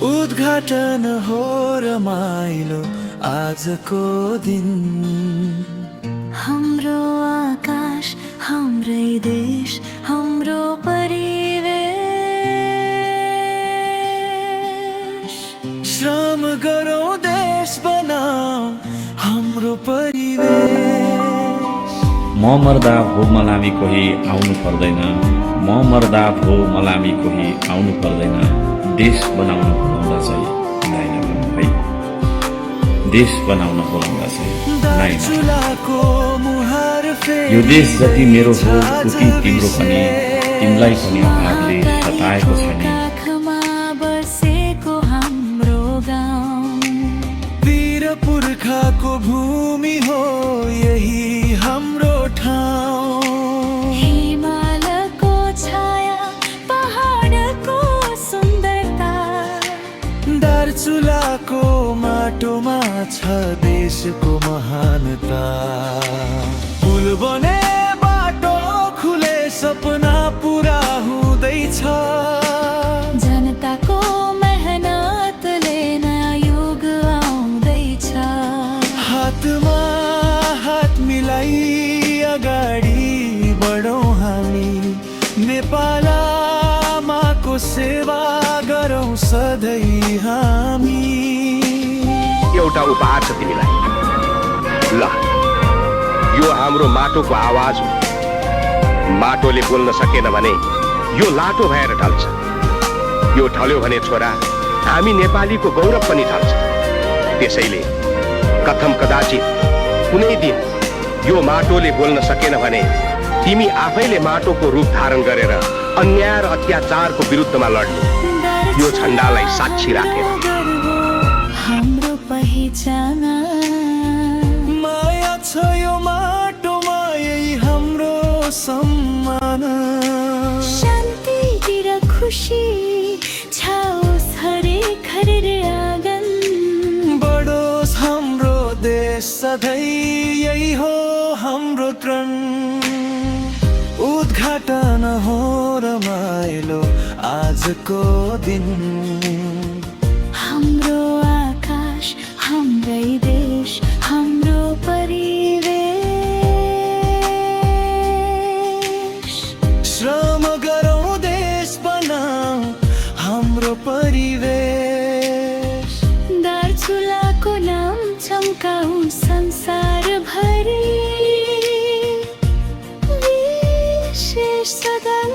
उद्घाटन हो रमाइलो आजको दिन। हाम्रो आकाश हाम्रै देश हाम्रो परिवेश। श्रम गरौँ देश बनाऊ हाम्रो परिवेश। म मर्दा भो मलामी कोही आउनु पर्दैन, म मर्दा भो मलामी कोही आउनु पर्दैन। देश बनाउन बोलाउँदा चाहिँ नाइ नभन्नु है, देश बनाउन बोलाउँदा चाहिँ नाइ नभन्नु। यो देश जति मेरो हो उति तिम्रो पनि, तिमीलाई पनि अभावले सताएको छ नि। बसेको हाम्रो गाउँ वीर पुर्खाको भूमि हो यही हाम्रो ठाउँ। हिमालको छाया पहाडको सुन्दरता, दार्चुलाको माटोमा छ देशको महानता। पुल बने बाटो खुले सपना पुरा हुँदैछ। जनताको मेहनतले नयाँ युग आउँदैछ। हातमा हात मिलाई अगाडि बढौँ हामी, नेपाल आमाको सेवा गरौँ सधैँ हामी। एउटा उपहार छ तिमीलाई, ल यो हाम्रो माटोको आवाज हो। माटोले बोल्न सकेन भने यो लाटो भएर ढल्छ, यो ढल्यो भने छोरा हामी नेपालीको गौरव पनि ढल्छ। त्यसैले कथम कदाचित कुनै दिन यो माटोले बोल्न सकेन भने तिमी आफैले माटोको रूप धारण गरेर अन्याय र अत्याचारको विरुद्धमा लड्नु, यो झण्डालाई साक्षी राखेर। हाम्रो पहिचान माया छ यो माटोमा यही हाम्रो सम्मान। शान्ति र खुसी छाओस् हरेक हरेक आँगन। बढोस् हाम्रो देश सधैँ यही हो हाम्रो तृण। उद्घाटन हो रमाइलो आजको दिन। हाम्रो आकाश हाम्रै देश हाम्रो परिवेश। श्रम गरौँ देश बनाऊ हाम्रो परिवेश। दार्चुलाको नाम चम्काऊ संसारभरि। विशेष सदन